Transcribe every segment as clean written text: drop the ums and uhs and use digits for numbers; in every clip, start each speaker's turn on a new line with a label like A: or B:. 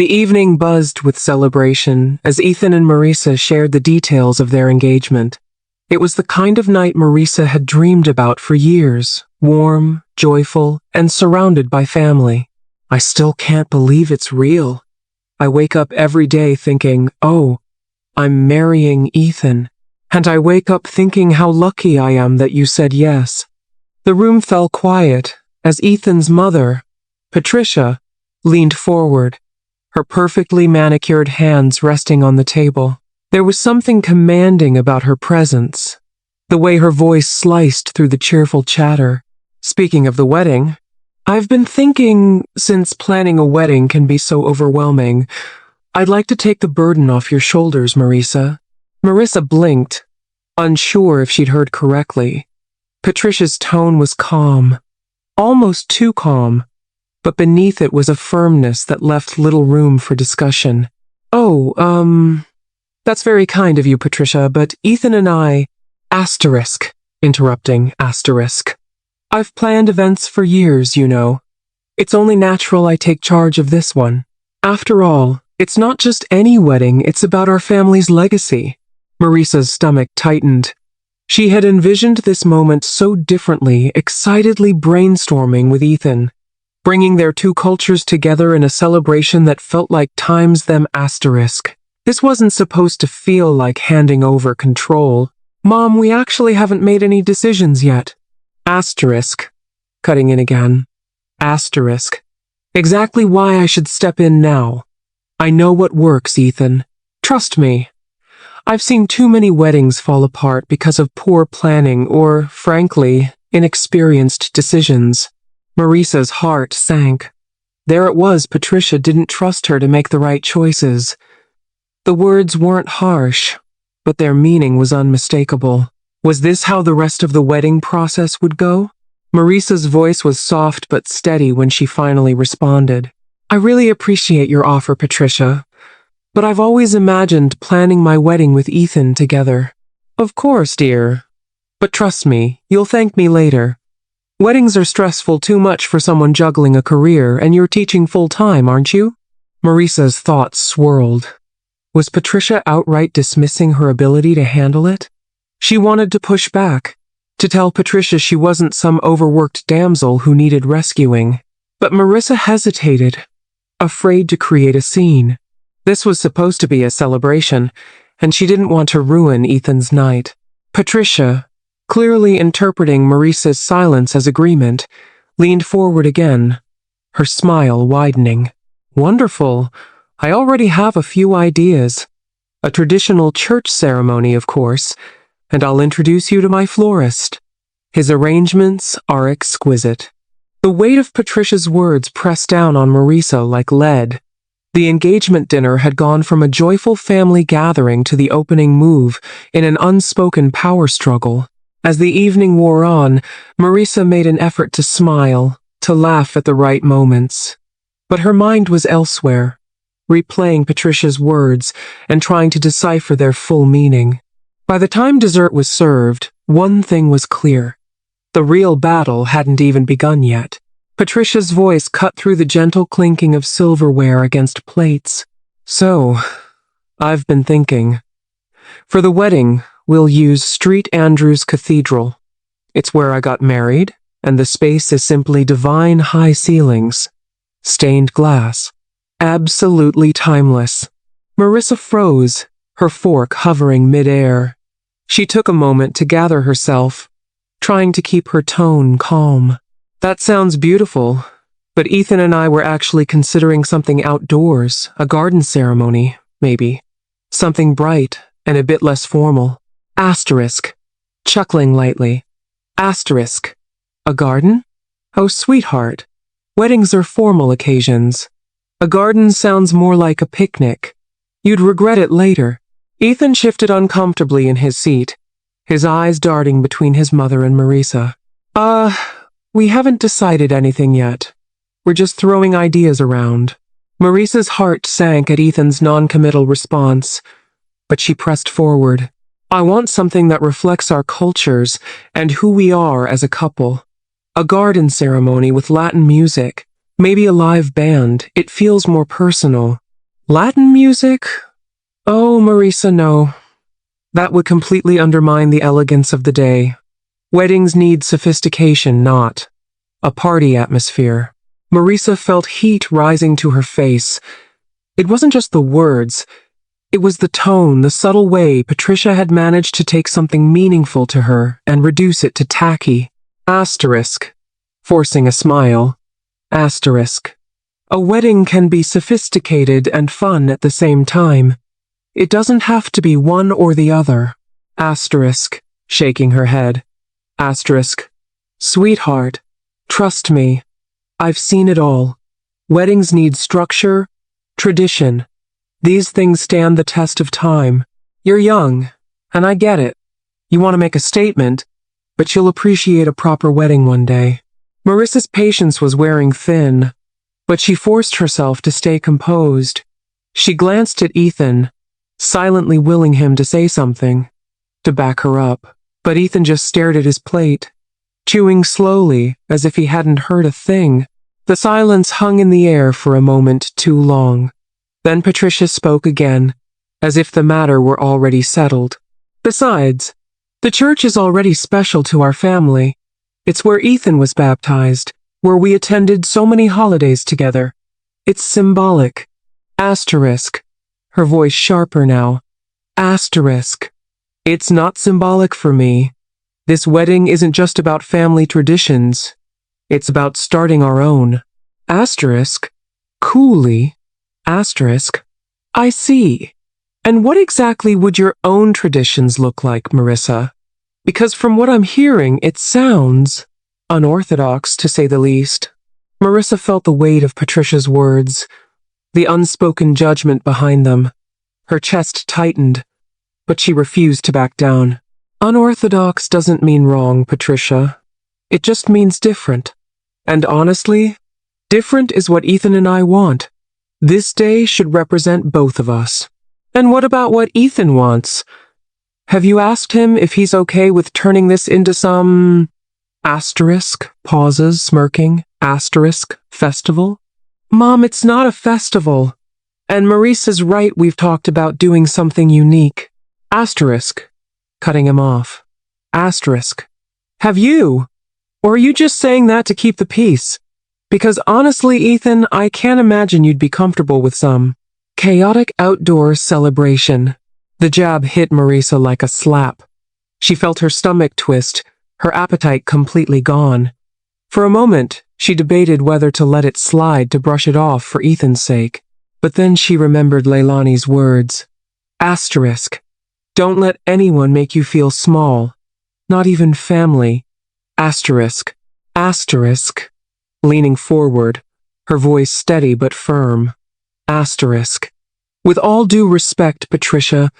A: The evening buzzed with celebration as Ethan and Marisa shared the details of their engagement. It was the kind of night Marisa had dreamed about for years, warm, joyful, and surrounded by family. I still can't believe it's real. I wake up every day thinking, oh, I'm marrying Ethan. And I wake up thinking how lucky I am that you said yes. The room fell quiet as Ethan's mother, Patricia, leaned forward, her perfectly manicured hands resting on the table. There was something commanding about her presence, the way her voice sliced through the cheerful chatter. Speaking of the wedding, I've been thinking, since planning a wedding can be so overwhelming, I'd like to take the burden off your shoulders, Marisa. Marisa blinked, unsure if she'd heard correctly. Patricia's tone was calm, almost too calm, but beneath it was a firmness that left little room for discussion. Oh, that's very kind of you, Patricia, but Ethan and I… interrupting, I've planned events for years, you know. It's only natural I take charge of this one. After all, it's not just any wedding, it's about our family's legacy. Marisa's stomach tightened. She had envisioned this moment so differently, excitedly brainstorming with Ethan, bringing their two cultures together in a celebration that felt like times them asterisk. This wasn't supposed to feel like handing over control. Mom, we actually haven't made any decisions yet. Asterisk. Cutting in again. Asterisk. Exactly why I should step in now. I know what works, Ethan. Trust me. I've seen too many weddings fall apart because of poor planning or, frankly, inexperienced decisions. Marisa's heart sank. There it was, Patricia didn't trust her to make the right choices. The words weren't harsh, but their meaning was unmistakable. Was this how the rest of the wedding process would go? Marisa's voice was soft but steady when she finally responded. I really appreciate your offer, Patricia, but I've always imagined planning my wedding with Ethan together. Of course, dear. But trust me, you'll thank me later. Weddings are stressful too much for someone juggling a career, and you're teaching full-time, aren't you? Marisa's thoughts swirled. Was Patricia outright dismissing her ability to handle it? She wanted to push back, to tell Patricia she wasn't some overworked damsel who needed rescuing. But Marisa hesitated, afraid to create a scene. This was supposed to be a celebration, and she didn't want to ruin Ethan's night. Patricia, clearly interpreting Marisa's silence as agreement, leaned forward again, her smile widening. Wonderful. I already have a few ideas. A traditional church ceremony, of course, and I'll introduce you to my florist. His arrangements are exquisite. The weight of Patricia's words pressed down on Marisa like lead. The engagement dinner had gone from a joyful family gathering to the opening move in an unspoken power struggle. As the evening wore on, Marisa made an effort to smile, to laugh at the right moments. But her mind was elsewhere, replaying Patricia's words and trying to decipher their full meaning. By the time dessert was served, one thing was clear. The real battle hadn't even begun yet. Patricia's voice cut through the gentle clinking of silverware against plates. So, I've been thinking. For the wedding, we'll use St. Andrew's Cathedral. It's where I got married, and the space is simply divine high ceilings. Stained glass. Absolutely timeless. Marisa froze, her fork hovering mid-air. She took a moment to gather herself, trying to keep her tone calm. That sounds beautiful, but Ethan and I were actually considering something outdoors, a garden ceremony, maybe. Something bright and a bit less formal. Asterisk. Chuckling lightly. Asterisk. A garden? Oh, sweetheart. Weddings are formal occasions. A garden sounds more like a picnic. You'd regret it later. Ethan shifted uncomfortably in his seat, his eyes darting between his mother and Marisa. We haven't decided anything yet. We're just throwing ideas around. Marisa's heart sank at Ethan's non-committal response, but she pressed forward. I want something that reflects our cultures and who we are as a couple. A garden ceremony with Latin music. Maybe a live band. It feels more personal. Latin music? Oh, Marisa, no. That would completely undermine the elegance of the day. Weddings need sophistication, not a party atmosphere. Marisa felt heat rising to her face. It wasn't just the words. It was the tone, the subtle way Patricia had managed to take something meaningful to her and reduce it to tacky. Asterisk. Forcing a smile. Asterisk. A wedding can be sophisticated and fun at the same time. It doesn't have to be one or the other. Asterisk. Shaking her head. Asterisk. Sweetheart, trust me. I've seen it all. Weddings need structure, tradition. These things stand the test of time. You're young, and I get it. You want to make a statement, but you'll appreciate a proper wedding one day. Marisa's patience was wearing thin, but she forced herself to stay composed. She glanced at Ethan, silently willing him to say something, to back her up. But Ethan just stared at his plate, chewing slowly as if he hadn't heard a thing. The silence hung in the air for a moment too long. Then Patricia spoke again, as if the matter were already settled. Besides, the church is already special to our family. It's where Ethan was baptized, where we attended so many holidays together. It's symbolic. Asterisk. Her voice sharper now. Asterisk. It's not symbolic for me. This wedding isn't just about family traditions. It's about starting our own. Asterisk. Coolly. Asterisk. I see. And what exactly would your own traditions look like, Marisa? Because from what I'm hearing, it sounds unorthodox, to say the least. Marisa felt the weight of Patricia's words, the unspoken judgment behind them. Her chest tightened, but she refused to back down. Unorthodox doesn't mean wrong, Patricia. It just means different. And honestly, different is what Ethan and I want. This day should represent both of us. And what about what Ethan wants? Have you asked him if he's okay with turning this into some asterisk, pauses, smirking, asterisk, festival? Mom, it's not a festival. And Marisa's right, we've talked about doing something unique. Asterisk. Cutting him off. Asterisk. Have you? Or are you just saying that to keep the peace? Because honestly, Ethan, I can't imagine you'd be comfortable with some chaotic outdoor celebration. The jab hit Marisa like a slap. She felt her stomach twist, her appetite completely gone. For a moment, she debated whether to let it slide to brush it off for Ethan's sake. But then she remembered Leilani's words. Asterisk. Don't let anyone make you feel small. Not even family. Asterisk. Asterisk. Leaning forward, her voice steady but firm. Asterisk. With all due respect, Patricia,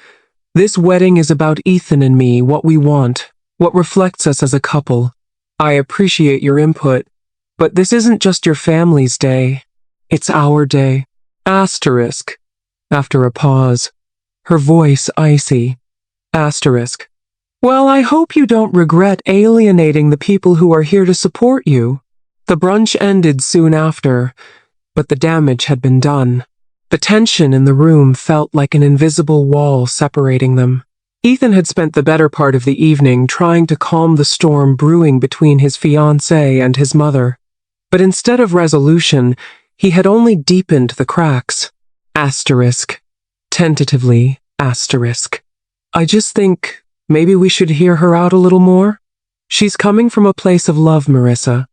A: this wedding is about Ethan and me, what we want, what reflects us as a couple. I appreciate your input, but this isn't just your family's day. It's our day. Asterisk. After a pause, her voice icy. Asterisk. Well, I hope you don't regret alienating the people who are here to support you. The brunch ended soon after, but the damage had been done. The tension in the room felt like an invisible wall separating them. Ethan had spent the better part of the evening trying to calm the storm brewing between his fiancée and his mother. But instead of resolution, he had only deepened the cracks. Asterisk. Tentatively, asterisk. I just think maybe we should hear her out a little more. She's coming from a place of love, Marisa.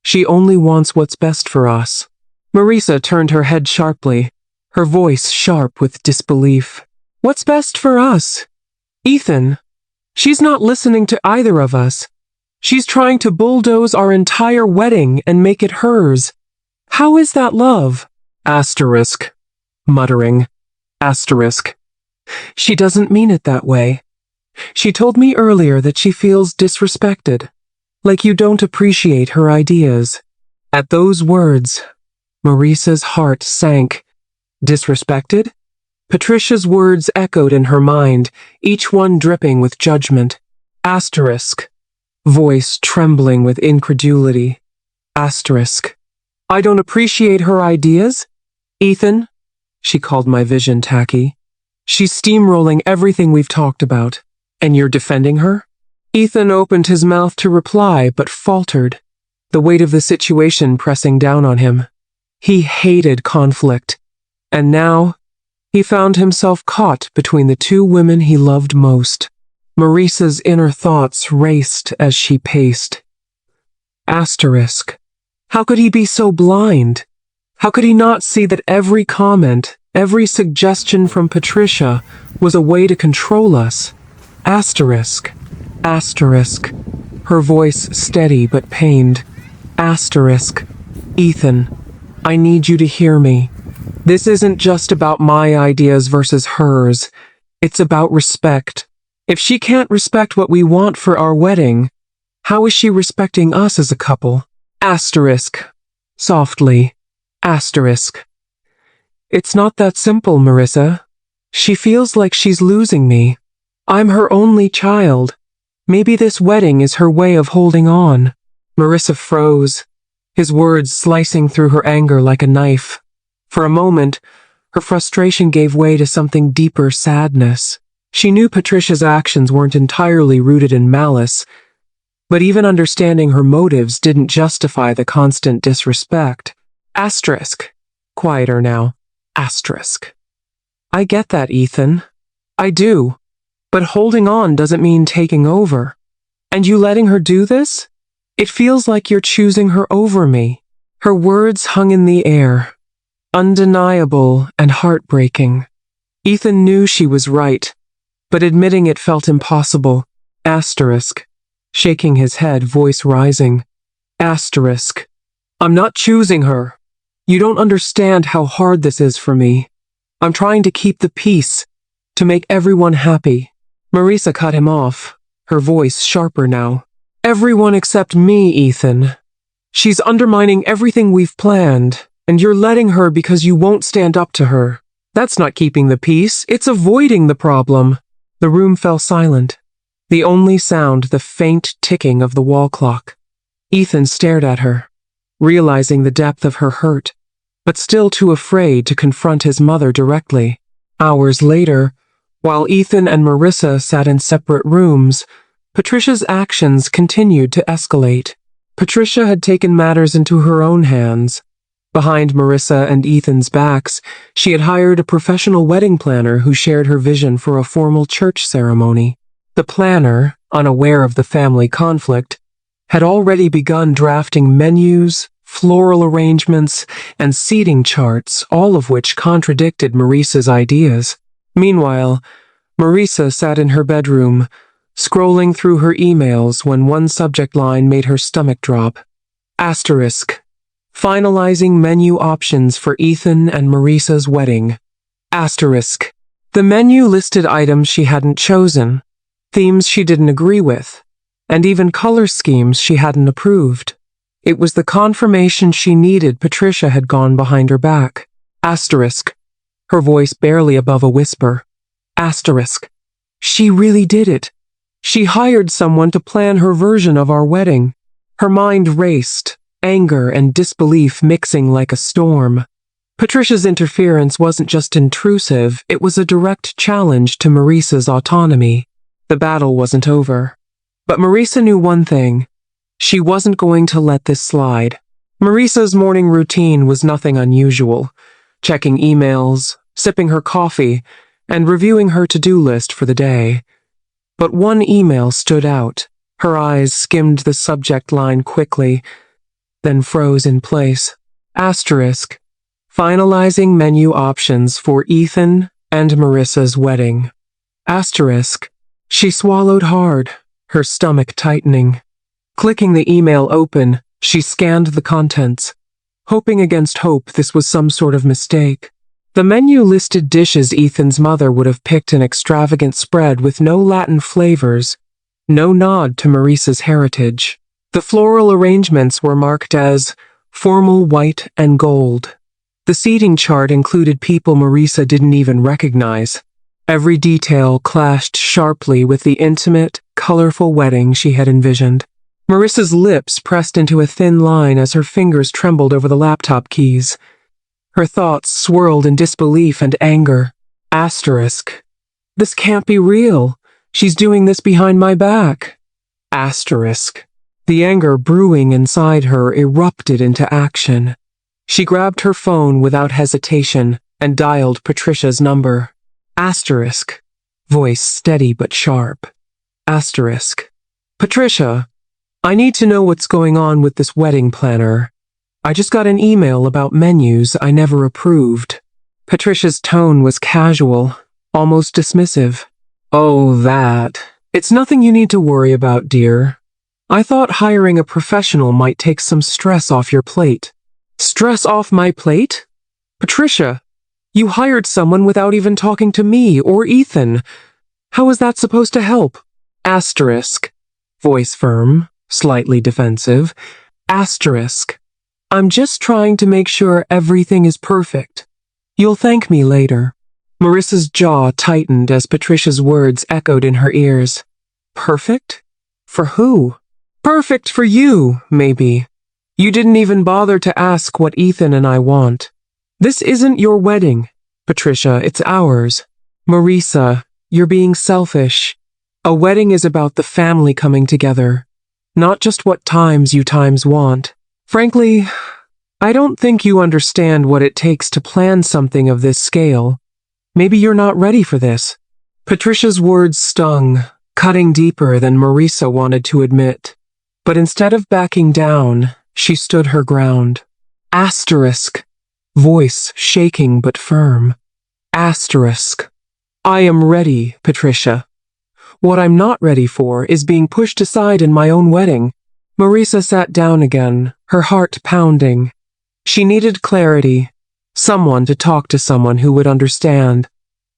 A: She only wants what's best for us. Marisa turned her head sharply, her voice sharp with disbelief. What's best for us? Ethan, she's not listening to either of us. She's trying to bulldoze our entire wedding and make it hers. How is that love? Asterisk. Muttering. Asterisk. She doesn't mean it that way. She told me earlier that she feels disrespected. Like you don't appreciate her ideas. At those words, Marisa's heart sank. Disrespected? Patricia's words echoed in her mind, each one dripping with judgment. Asterisk. Voice trembling with incredulity. Asterisk. I don't appreciate her ideas? Ethan? She called my vision tacky. She's steamrolling everything we've talked about. And you're defending her? Ethan opened his mouth to reply, but faltered, the weight of the situation pressing down on him. He hated conflict, and now he found himself caught between the two women he loved most. Marisa's inner thoughts raced as she paced. Asterisk. How could he be so blind? How could he not see that every comment, every suggestion from Patricia was a way to control us? Asterisk. Asterisk. Her voice steady but pained. Asterisk. Ethan, I need you to hear me. This isn't just about my ideas versus hers. It's about respect. If she can't respect what we want for our wedding, how is she respecting us as a couple? Asterisk. Softly. Asterisk. It's not that simple, Marisa. She feels like she's losing me. I'm her only child. Maybe this wedding is her way of holding on. Marisa froze, his words slicing through her anger like a knife. For a moment, her frustration gave way to something deeper sadness. She knew Patricia's actions weren't entirely rooted in malice, but even understanding her motives didn't justify the constant disrespect. Asterisk. Quieter now. Asterisk. I get that, Ethan. I do. But holding on doesn't mean taking over. And you letting her do this? It feels like you're choosing her over me. Her words hung in the air, undeniable and heartbreaking. Ethan knew she was right, but admitting it felt impossible. Asterisk. Shaking his head, voice rising. Asterisk. I'm not choosing her. You don't understand how hard this is for me. I'm trying to keep the peace, to make everyone happy. Marisa cut him off, her voice sharper now. Everyone except me, Ethan. She's undermining everything we've planned, and you're letting her because you won't stand up to her. That's not keeping the peace, it's avoiding the problem. The room fell silent. The only sound, the faint ticking of the wall clock. Ethan stared at her, realizing the depth of her hurt, but still too afraid to confront his mother directly. Hours later, while Ethan and Marisa sat in separate rooms, Patricia's actions continued to escalate. Patricia had taken matters into her own hands. Behind Marisa and Ethan's backs, she had hired a professional wedding planner who shared her vision for a formal church ceremony. The planner, unaware of the family conflict, had already begun drafting menus, floral arrangements, and seating charts, all of which contradicted Marisa's ideas. Meanwhile, Marisa sat in her bedroom, scrolling through her emails when one subject line made her stomach drop. Asterisk. Finalizing menu options for Ethan and Marisa's wedding. Asterisk. The menu listed items she hadn't chosen, themes she didn't agree with, and even color schemes she hadn't approved. It was the confirmation she needed Patricia had gone behind her back. Asterisk. Her voice barely above a whisper. Asterisk. She really did it. She hired someone to plan her version of our wedding. Her mind raced, anger and disbelief mixing like a storm. Patricia's interference wasn't just intrusive, it was a direct challenge to Marisa's autonomy. The battle wasn't over. But Marisa knew one thing. She wasn't going to let this slide. Marisa's morning routine was nothing unusual. Checking emails, sipping her coffee, and reviewing her to-do list for the day. But one email stood out. Her eyes skimmed the subject line quickly, then froze in place. Asterisk. Finalizing menu options for Ethan and Marisa's wedding. Asterisk. She swallowed hard, her stomach tightening. Clicking the email open, she scanned the contents, hoping against hope this was some sort of mistake. The menu listed dishes Ethan's mother would have picked an extravagant spread with no Latin flavors, no nod to Marisa's heritage. The floral arrangements were marked as formal white and gold. The seating chart included people Marisa didn't even recognize. Every detail clashed sharply with the intimate, colorful wedding she had envisioned. Marisa's lips pressed into a thin line as her fingers trembled over the laptop keys. Her thoughts swirled in disbelief and anger. Asterisk. This can't be real. She's doing this behind my back. Asterisk. The anger brewing inside her erupted into action. She grabbed her phone without hesitation and dialed Patricia's number. Asterisk. Voice steady but sharp. Asterisk. Patricia, I need to know what's going on with this wedding planner. I just got an email about menus I never approved. Patricia's tone was casual, almost dismissive. Oh, that. It's nothing you need to worry about, dear. I thought hiring a professional might take some stress off your plate. Stress off my plate? Patricia, you hired someone without even talking to me or Ethan. How is that supposed to help? Asterisk. Voice firm, slightly defensive. Asterisk. I'm just trying to make sure everything is perfect. You'll thank me later. Marisa's jaw tightened as Patricia's words echoed in her ears. Perfect? For who? Perfect for you, maybe. You didn't even bother to ask what Ethan and I want. This isn't your wedding, Patricia, it's ours. Marisa, you're being selfish. A wedding is about the family coming together, not just what times you want. Frankly, I don't think you understand what it takes to plan something of this scale. Maybe you're not ready for this. Patricia's words stung, cutting deeper than Marisa wanted to admit. But instead of backing down, she stood her ground. Asterisk. Voice shaking but firm. Asterisk. I am ready, Patricia. What I'm not ready for is being pushed aside in my own wedding. Marisa sat down again, her heart pounding. She needed clarity, someone to talk to someone who would understand.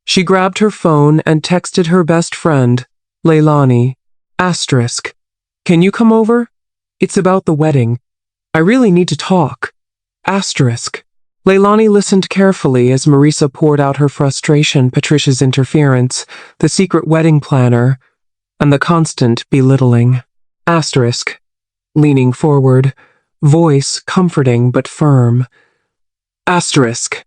A: She grabbed her phone and texted her best friend, Leilani. Asterisk. Can you come over? It's about the wedding. I really need to talk. Asterisk. Leilani listened carefully as Marisa poured out her frustration, Patricia's interference, the secret wedding planner, and the constant belittling. Asterisk. Leaning forward, voice comforting but firm. Asterisk.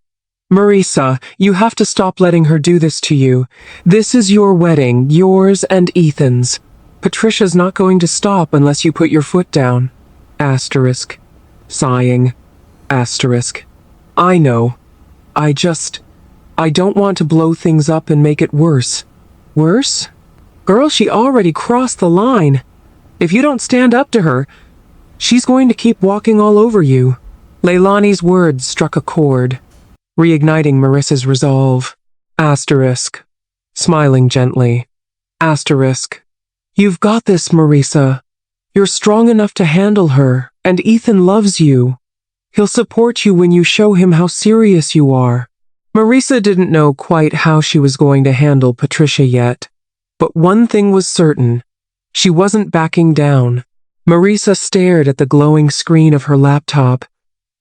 A: Marisa, you have to stop letting her do this to you. This is your wedding, yours and Ethan's. Patricia's not going to stop unless you put your foot down. Asterisk. Sighing. Asterisk. I know. I don't want to blow things up and make it worse. Worse? Girl, she already crossed the line. If you don't stand up to her, she's going to keep walking all over you. Leilani's words struck a chord, reigniting Marisa's resolve. Asterisk. Smiling gently. Asterisk. You've got this, Marisa. You're strong enough to handle her, and Ethan loves you. He'll support you when you show him how serious you are. Marisa didn't know quite how she was going to handle Patricia yet, but one thing was certain. She wasn't backing down. Marisa stared at the glowing screen of her laptop,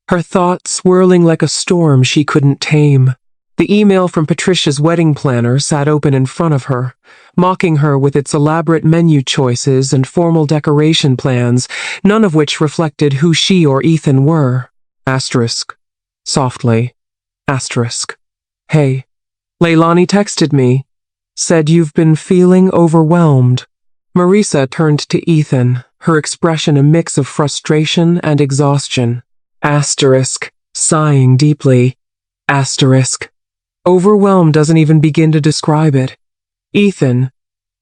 A: her thoughts swirling like a storm she couldn't tame. The email from Patricia's wedding planner sat open in front of her, mocking her with its elaborate menu choices and formal decoration plans, none of which reflected who she or Ethan were. Asterisk. Softly. Asterisk. Hey. Leilani texted me. Said you've been feeling overwhelmed. Marisa turned to Ethan, her expression a mix of frustration and exhaustion. Asterisk. Sighing deeply. Asterisk. Overwhelmed doesn't even begin to describe it. Ethan,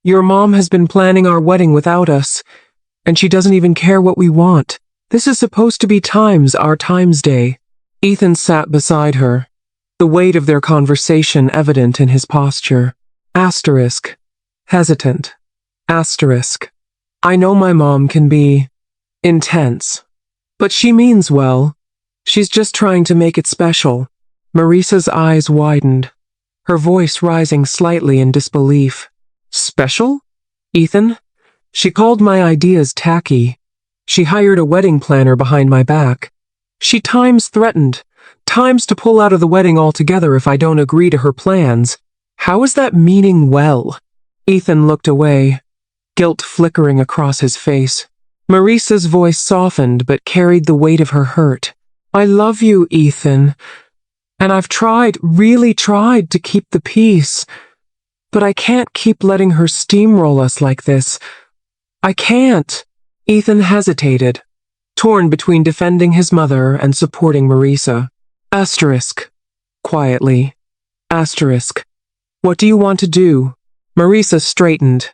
A: your mom has been planning our wedding without us, and she doesn't even care what we want. This is supposed to be our times day. Ethan sat beside her, the weight of their conversation evident in his posture. Asterisk. Hesitant. Asterisk. I know my mom can be intense, but she means well. She's just trying to make it special. Marisa's eyes widened, her voice rising slightly in disbelief. Special? Ethan? She called my ideas tacky. She hired a wedding planner behind my back. She times threatened, times to pull out of the wedding altogether if I don't agree to her plans. How is that meaning well? Ethan looked away, guilt flickering across his face. Marisa's voice softened but carried the weight of her hurt. I love you, Ethan. And I've really tried to keep the peace. But I can't keep letting her steamroll us like this. I can't. Ethan hesitated, torn between defending his mother and supporting Marisa. Asterisk. Quietly. Asterisk. What do you want to do? Marisa straightened,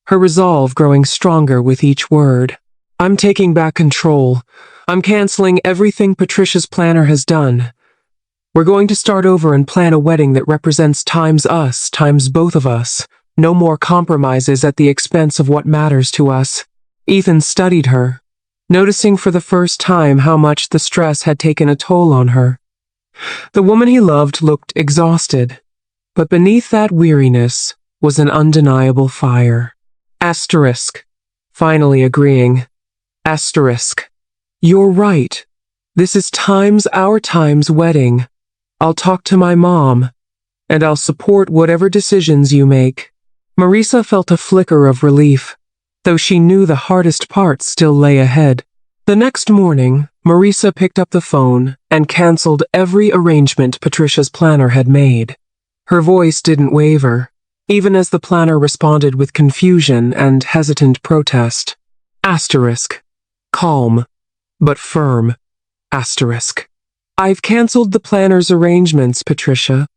A: her resolve growing stronger with each word. I'm taking back control. I'm canceling everything Patricia's planner has done. We're going to start over and plan a wedding that represents times us, times both of us. No more compromises at the expense of what matters to us. Ethan studied her, noticing for the first time how much the stress had taken a toll on her. The woman he loved looked exhausted, but beneath that weariness was an undeniable fire. Asterisk. Finally agreeing. Asterisk. You're right. This is our time's wedding. I'll talk to my mom, and I'll support whatever decisions you make. Marisa felt a flicker of relief, though she knew the hardest part still lay ahead. The next morning, Marisa picked up the phone and canceled every arrangement Patricia's planner had made. Her voice didn't waver, even as the planner responded with confusion and hesitant protest. Asterisk. Calm, but firm. Asterisk. I've canceled the planner's arrangements, Patricia.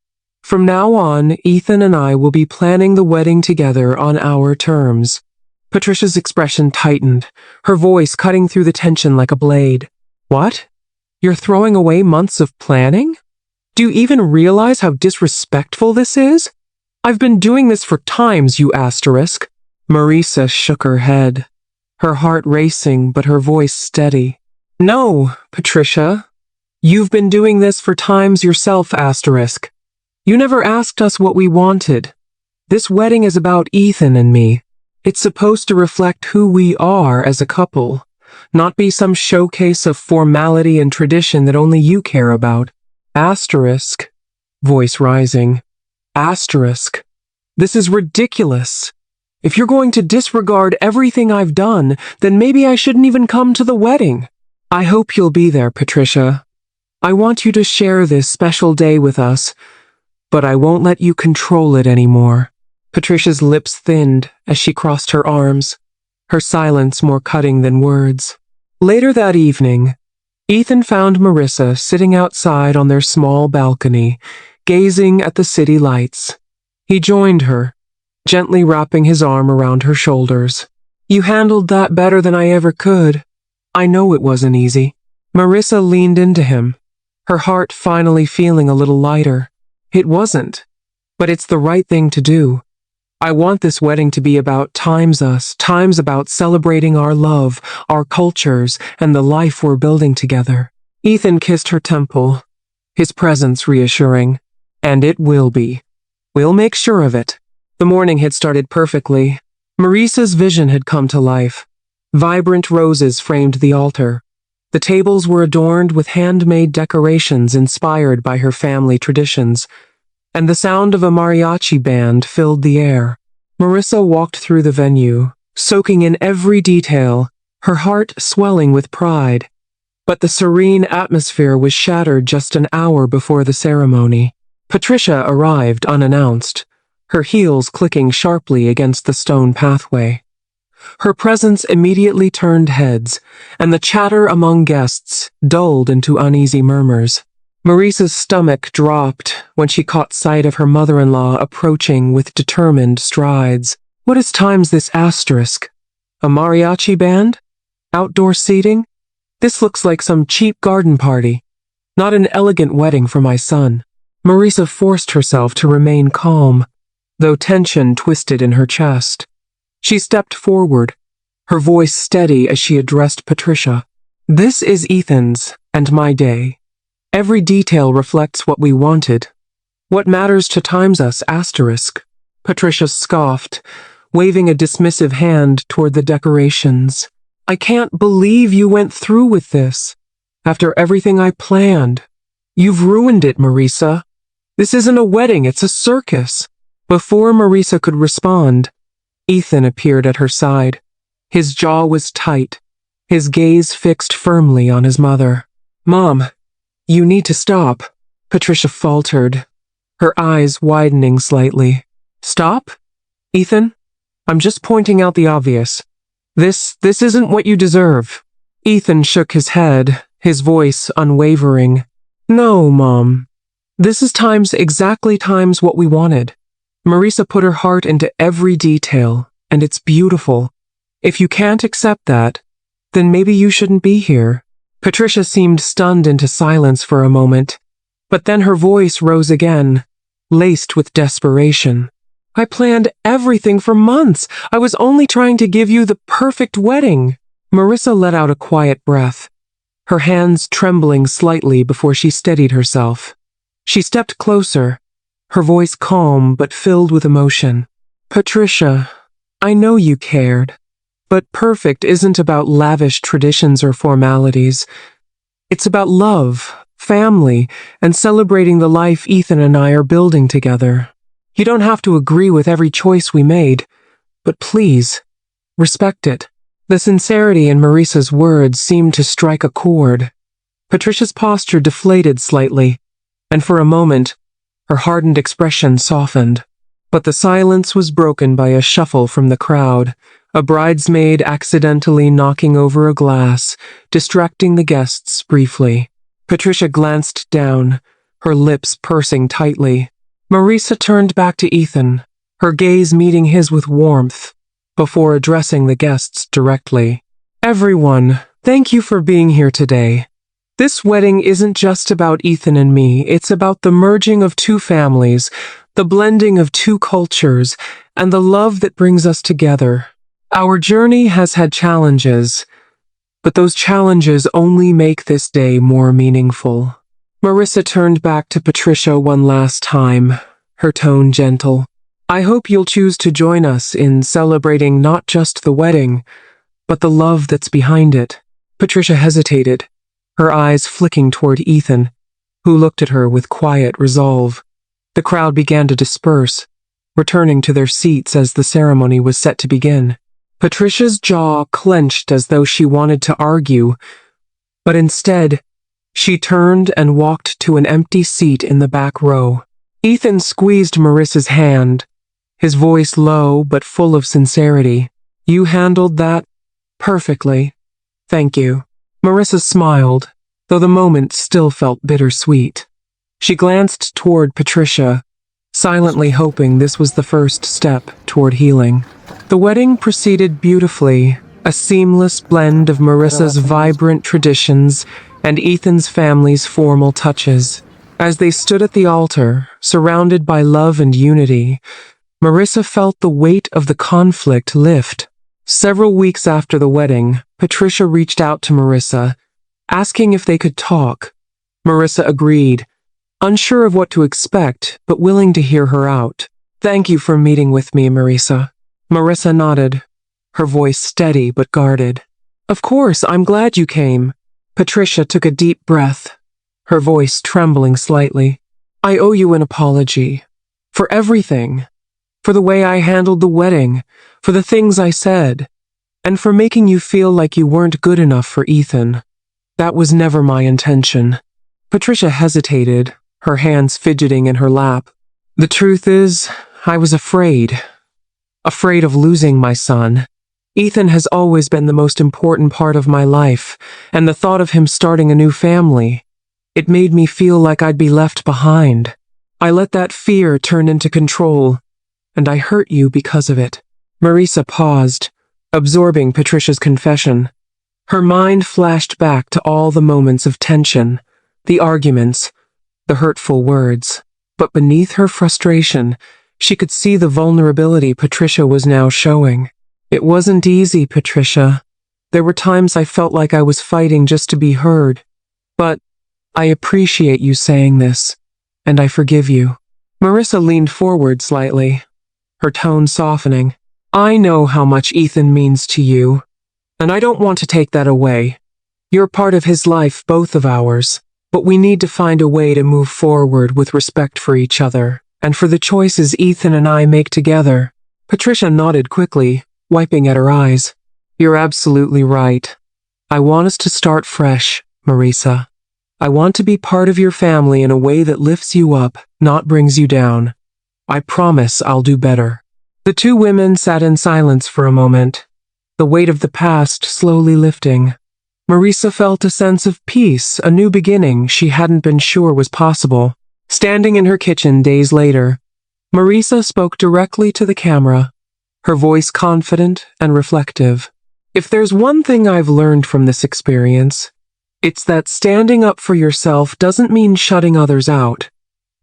A: From now on, Ethan and I will be planning the wedding together on our terms. Patricia's expression tightened, her voice cutting through the tension like a blade. What? You're throwing away months of planning? Do you even realize how disrespectful this is? I've been doing this for times, you asterisk. Marisa shook her head, her heart racing but her voice steady. No, Patricia. You've been doing this for times yourself, asterisk. You never asked us what we wanted. This wedding is about Ethan and me. It's supposed to reflect who we are as a couple, not be some showcase of formality and tradition that only you care about. Asterisk. Voice rising. Asterisk. This is ridiculous. If you're going to disregard everything I've done, then maybe I shouldn't even come to the wedding. I hope you'll be there, Patricia. I want you to share this special day with us, but I won't let you control it anymore. Patricia's lips thinned as she crossed her arms, her silence more cutting than words. Later that evening, Ethan found Marisa sitting outside on their small balcony, gazing at the city lights. He joined her, gently wrapping his arm around her shoulders. You handled that better than I ever could. I know it wasn't easy. Marisa leaned into him, her heart finally feeling a little lighter. It wasn't, but it's the right thing to do. I want this wedding to be about times us, times about celebrating our love, our cultures, and the life we're building together. Ethan kissed her temple, his presence reassuring. And it will be. We'll make sure of it. The morning had started perfectly. Marisa's vision had come to life. Vibrant roses framed the altar. The tables were adorned with handmade decorations inspired by her family traditions, and the sound of a mariachi band filled the air. Marisa walked through the venue, soaking in every detail, her heart swelling with pride. But the serene atmosphere was shattered just an hour before the ceremony. Patricia arrived unannounced, her heels clicking sharply against the stone pathway. Her presence immediately turned heads, and the chatter among guests dulled into uneasy murmurs. Marisa's stomach dropped when she caught sight of her mother-in-law approaching with determined strides. What is times this asterisk? A mariachi band? Outdoor seating? This looks like some cheap garden party, not an elegant wedding for my son. Marisa forced herself to remain calm, though tension twisted in her chest. She stepped forward, her voice steady as she addressed Patricia. This is Ethan's and my day. Every detail reflects what we wanted. What matters to times us, asterisk. Patricia scoffed, waving a dismissive hand toward the decorations. I can't believe you went through with this. After everything I planned. You've ruined it, Marisa. This isn't a wedding, it's a circus. Before Marisa could respond, Ethan appeared at her side. His jaw was tight, his gaze fixed firmly on his mother. Mom, you need to stop. Patricia faltered, her eyes widening slightly. Stop? Ethan? I'm just pointing out the obvious. This isn't what you deserve. Ethan shook his head, his voice unwavering. No, Mom. This is exactly what we wanted. Marisa put her heart into every detail, and it's beautiful. If you can't accept that, then maybe you shouldn't be here. Patricia seemed stunned into silence for a moment, but then her voice rose again, laced with desperation. I planned everything for months. I was only trying to give you the perfect wedding. Marisa let out a quiet breath, her hands trembling slightly before she steadied herself. She stepped closer, her voice calm but filled with emotion. Patricia, I know you cared, but perfect isn't about lavish traditions or formalities. It's about love, family, and celebrating the life Ethan and I are building together. You don't have to agree with every choice we made, but please, respect it. The sincerity in Marisa's words seemed to strike a chord. Patricia's posture deflated slightly, and for a moment, her hardened expression softened. But the silence was broken by a shuffle from the crowd, a bridesmaid accidentally knocking over a glass, distracting the guests briefly. Patricia glanced down, her lips pursing tightly. Marisa turned back to Ethan, her gaze meeting his with warmth, before addressing the guests directly. Everyone, thank you for being here today. This wedding isn't just about Ethan and me, it's about the merging of two families, the blending of two cultures, and the love that brings us together. Our journey has had challenges, but those challenges only make this day more meaningful. Marisa turned back to Patricia one last time, her tone gentle. I hope you'll choose to join us in celebrating not just the wedding, but the love that's behind it. Patricia hesitated, her eyes flicking toward Ethan, who looked at her with quiet resolve. The crowd began to disperse, returning to their seats as the ceremony was set to begin. Patricia's jaw clenched as though she wanted to argue, but instead, she turned and walked to an empty seat in the back row. Ethan squeezed Marisa's hand, his voice low but full of sincerity. You handled that perfectly. Thank you. Marisa smiled, though the moment still felt bittersweet. She glanced toward Patricia, silently hoping this was the first step toward healing. The wedding proceeded beautifully, a seamless blend of Marisa's vibrant traditions and Ethan's family's formal touches. As they stood at the altar, surrounded by love and unity, Marisa felt the weight of the conflict lift. Several weeks after the wedding, Patricia reached out to Marisa, asking if they could talk. Marisa agreed, unsure of what to expect, but willing to hear her out. Thank you for meeting with me, Marisa. Marisa nodded, her voice steady but guarded. Of course, I'm glad you came. Patricia took a deep breath, her voice trembling slightly. I owe you an apology. For everything. For the way I handled the wedding, for the things I said, and for making you feel like you weren't good enough for Ethan. That was never my intention. Patricia hesitated, her hands fidgeting in her lap. The truth is, I was afraid of losing my son. Ethan has always been the most important part of my life, and the thought of him starting a new family, it made me feel like I'd be left behind. I let that fear turn into control, and I hurt you because of it. Marisa paused, absorbing Patricia's confession. Her mind flashed back to all the moments of tension, the arguments, the hurtful words. But beneath her frustration, she could see the vulnerability Patricia was now showing. It wasn't easy, Patricia. There were times I felt like I was fighting just to be heard. But I appreciate you saying this, and I forgive you. Marisa leaned forward slightly, her tone softening. I know how much Ethan means to you, and I don't want to take that away. You're part of his life, both of ours, but we need to find a way to move forward with respect for each other, and for the choices Ethan and I make together. Patricia nodded quickly, wiping at her eyes. You're absolutely right. I want us to start fresh, Marisa. I want to be part of your family in a way that lifts you up, not brings you down. I promise I'll do better." The two women sat in silence for a moment, the weight of the past slowly lifting. Marisa felt a sense of peace, a new beginning she hadn't been sure was possible. Standing in her kitchen days later, Marisa spoke directly to the camera, her voice confident and reflective. "If there's one thing I've learned from this experience, it's that standing up for yourself doesn't mean shutting others out.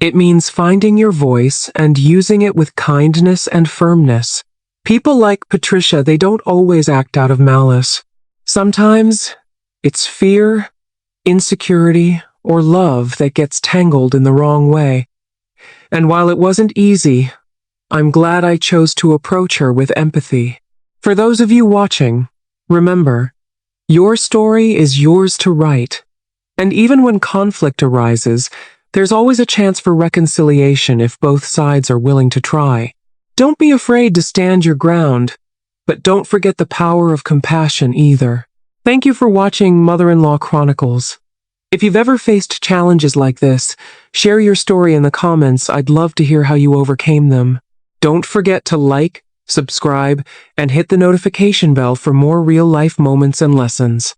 A: It means finding your voice and using it with kindness and firmness. People like Patricia, they don't always act out of malice. Sometimes it's fear, insecurity, or love that gets tangled in the wrong way. And while it wasn't easy, I'm glad I chose to approach her with empathy. For those of you watching, remember, your story is yours to write. And even when conflict arises, there's always a chance for reconciliation if both sides are willing to try. Don't be afraid to stand your ground, but don't forget the power of compassion either. Thank you for watching Mother-in-Law Chronicles. If you've ever faced challenges like this, share your story in the comments. I'd love to hear how you overcame them. Don't forget to like, subscribe, and hit the notification bell for more real-life moments and lessons.